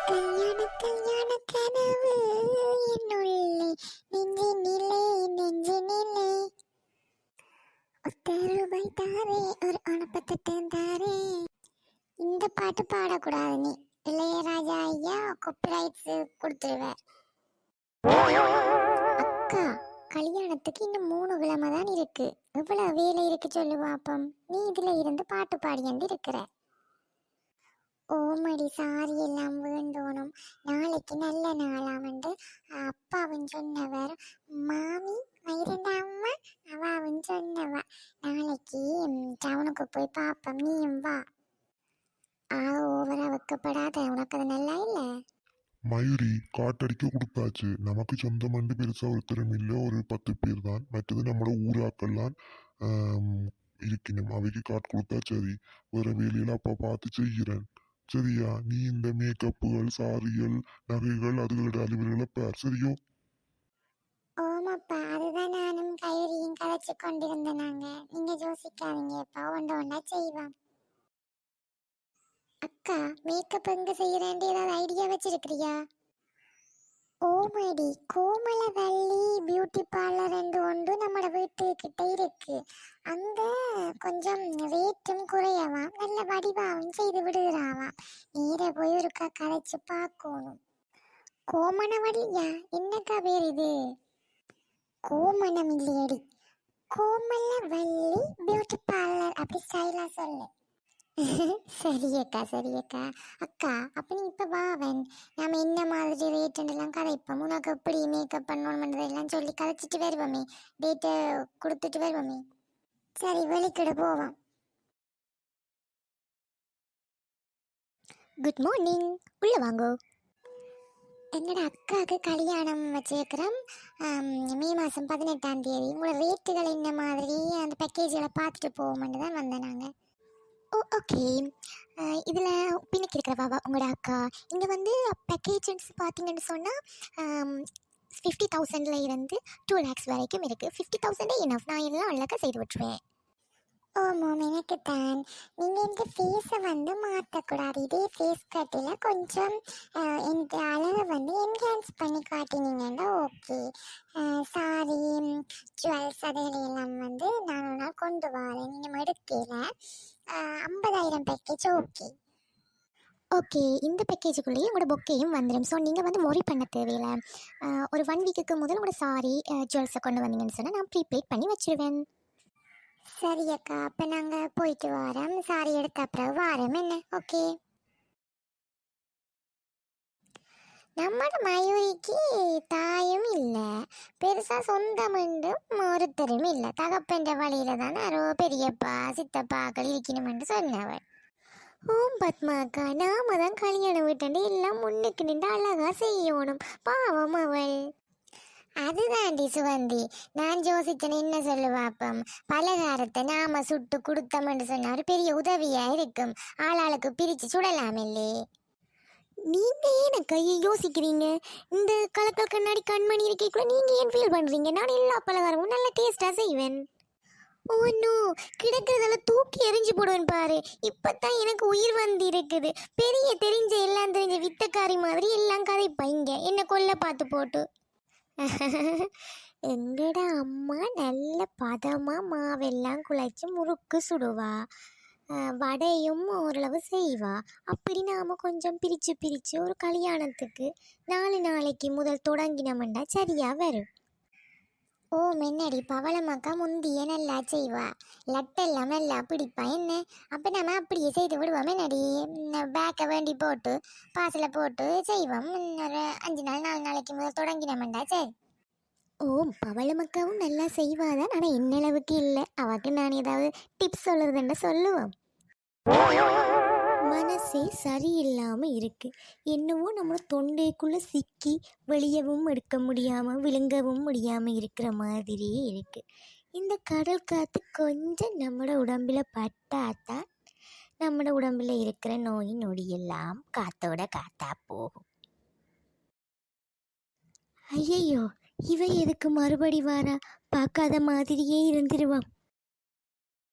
கல்யாண கல்யாண கனவு என்னுள்ளே நெஞ்சினிலே நெஞ்சினிலே ₹10 தாரே ஒரு அனுப்பத்தை தாரே. இந்த பாட்டு பாடக்கூடாது நீ, இளையராஜா ஐயா காப்பிரைட்ஸ் கொடுத்துருவார். அக்கா, கல்யாணத்துக்கு இன்னும் 3 கிழமை தான் இருக்கு. எவ்வளவு வேலை இருக்கு சொல்லு பாப்போம். நீ இதுல இருந்து பாட்டு பாடியண்டு இருக்கிற. ஓமடி, சாரி எல்லாம் வேண்டோனும். நாளைக்கு நல்ல நாளா வந்து அப்பாவும் சொன்னவர், மாமி வைரண்டா அம்மா அவாவும் சொன்னவா, நாளைக்கு டவுனுக்கு போய் பாப்போம், நீயும் வா. ஓவரா வைக்கப்படாத, உனக்கு அது நல்லா இல்ல. மயூரி, காட்டடிக்க கொடுத்தாச்சு. நமக்கு சொந்தம் வந்து பெருசா ஒருத்தரும் இல்லை, ஒரு 10 பேர் தான். மற்றது நம்மளோட ஊராக்கள்லாம் இருக்கணும். அவைக்கு காட்டு கொடுத்தா சரி. வேற வேலையில அப்பா பார்த்து செய்கிறேன். சரியா? நீ இந்த மேக்கப்புகள், சாரிகள், நகைகள், அதுகளோட அலுவல்களை பார். சரியோ? ஓமாப்பா, அதுதான் நானும் கயிறையும் கதைச்சு கொண்டிருந்தேன். நீங்க யோசிக்காதீங்கப்பா, ஒன்றா ஒன்றா செய்வோம். அக்கா, மேக்கப் எங்க செய்யறேன் ஏதாவது ஐடியா வச்சிருக்கிறியா? ஓமடி, கோமலவல்லி பியூட்டி பார்லர் என்று ஒன்று நம்ம வீட்டுக்கிட்ட இருக்கு. அங்க கொஞ்சம் ரேட்டும் குறையவாம், நல்ல வடிவாவும் செய்து விடுகிறாவாம். நேர போய் ஒருக்கா கதைச்சு பார்க்கணும். கோமணவல்லியா? என்னக்கா பேர் இது? கோமணம் இல்லையடி, கோமலவல்லி பியூட்டி பார்லர், அப்படி ஸ்டைலா சொல்லு. சரியக்கா சரியக்கா. அக்கா, அப்ப நீ இப்ப வாவன், நாம என்ன மாதிரி ரேட்டுலாம் கதைப்போம். உனக்கு எப்படி மேக்கப் பண்ணணும்ன்றதெல்லாம் சொல்லி கதைச்சிட்டு வருவோமே, டேட்டை கொடுத்துட்டு வருவோமே. சரி, வெளிக்கிட போவோம். குட் மார்னிங், உள்ள வாங்கோ. என்னோட அக்காவுக்கு கல்யாணம் வச்சிருக்கிறோம், மே மாதம் 18ஆம் தேதி. உங்களோட ரேட்டுகள் என்ன மாதிரி, அந்த பேக்கேஜ்களை பார்த்துட்டு போவோம்னு தான் வந்தேன் நாங்கள். ஓகே, இதில் பின்னுக்கு இருக்கிறவா உங்களோட அக்கா. இங்கே வந்து பேக்கேஜஸ் பார்த்தீங்கன்னு சொன்னால் 50,000 இருந்து 2 lakhs வரைக்கும் இருக்குது. 50,000 இனஃப், நான் எல்லாம் அழகாக செய்து விட்டுருவேன். ஓமாம், எனக்கு தான். நீங்கள் இந்த ஃபேஸை வந்து மாற்றக்கூடாது. இதே ஃபேஸ் கட்டில் கொஞ்சம் இந்த அளவை வந்து என்ஹான்ஸ் பண்ணி காட்டினீங்கன்னா ஓகே. சாரி, ஜுவல்ஸ் அதுகளெல்லாம் வந்து நான் ஒரு நாள் கொண்டு வரேன். நீங்கள் எடுக்கல 50,000 பேக்கேஜ் ஓகே. ஓகே, இந்த பேக்கேஜுக்குள்ளேயே உங்களோட பொக்கையும் வந்துடும். ஸோ நீங்கள் வந்து ஒரி பண்ண தேவையில்லை. ஒரு 1 வீக்குக்கு முதல் உங்களோட சாரி ஜுவல்ஸை கொண்டு வந்தீங்கன்னு சொன்னால் நான் ப்ரீப்ளேட் பண்ணி வச்சுருவேன். சரி அக்கா, அப்போ நாங்கள் போயிட்டு வரோம். சாரி எடுத்த அப்புறம் வாரம் என்ன? ஓகே. நம்மளோட மயூரிக்கு தாயும் இல்லை, பெருசாக சொந்தமெண்டும் ஒருத்தரும் இல்லை. தகப்பன்ற வழியில தானே அரோ பெரியப்பா சித்தப்பாக்கள் இருக்கணுமென்று சொன்னவள். ஓம் பத்மாக்கா, நாம தான் கல்யாணம் விட்டு எல்லாம் முன்னுக்கு நின்று அழகா செய்யணும். பாவம் அவள். அதுதாண்டி சுகந்தி, நான் யோசிச்சேன். என்ன சொல்லுவாப்பம், பலகாரத்தை நாம சுட்டு கொடுத்தோம்னு சொன்னா ஒரு பெரிய உதவியா இருக்கும். ஆளாளுக்கு பிரிச்சு சுடலாம் இல்லே. நீங்க ஏன் கையை யோசிக்கிறீங்க? இந்த கலக்கல் கண்ணாடி கண்மணி இருக்கேக்குள்ள நீங்க ஏன் ஃபீல் பண்றீங்க? நான் எல்லா பலகாரமும் நல்ல டேஸ்டா செய்வேன். ஓ நோ, கிடக்கிறதெல்லாம் தூக்கி எரிஞ்சு போடுவேன் பாரு. இப்பதான் எனக்கு உயிர் வந்து இருக்குது. பெரிய தெரிஞ்ச எல்லாம் தெரிஞ்ச வித்தக்காரி மாதிரி எல்லாம் கதைப்பாங்க என்ன கொல்ல பார்த்து போட்டு. எங்கட அம்மா நல்ல பதமா மாவெல்லாம் குழைச்சி முறுக்கு சுடுவா, வடையும் ஓரளவு செய்வா. அப்படி நாம கொஞ்சம் பிரிச்சு பிரிச்சு ஒரு கல்யாணத்துக்கு 4 நாளைக்கு முதல் தொடங்கினோம்டா சரியா வரும். ஓ மென்னடி, பவளமாக்கா முந்திய நல்லா செய்வா, லட்டெல்லாம் நல்லா பிடிப்பா என்ன. அப்போ நம்ம அப்படியே செய்து விடுவோம் என்னடி. பேக்கை வேண்டி போட்டு பாசில் போட்டு செய்வோம். ஒரு 5 நாள் 4 நாளைக்கு முதல் தொடங்கினோம்டா சரி. ஓ, பவளமக்காவும் நல்லா செய்வாதான், ஆனால் என்னளவுக்கு இல்லை. அவக்கு நான் ஏதாவது டிப்ஸ் சொல்லுறதுன்னு சொல்லுவோம். மனசே சரியில்லாமல் இருக்கு. என்னவோ நம்ம தொண்டைக்குள்ளே சிக்கி வெளியவும் எடுக்க முடியாமல் விழுங்கவும் முடியாமல் இருக்கிற மாதிரியே இருக்கு. இந்த கடல் காற்று கொஞ்சம் நம்மளோட உடம்பில் பட்டாதான் நம்மளோட உடம்பில் இருக்கிற நோய் நொடியெல்லாம் காத்தோட காத்தா போகும். ஐயையோ, இவ எதுக்கு மறுபடி வாரா? பார்க்காத மாதிரியே இருந்துருவான்.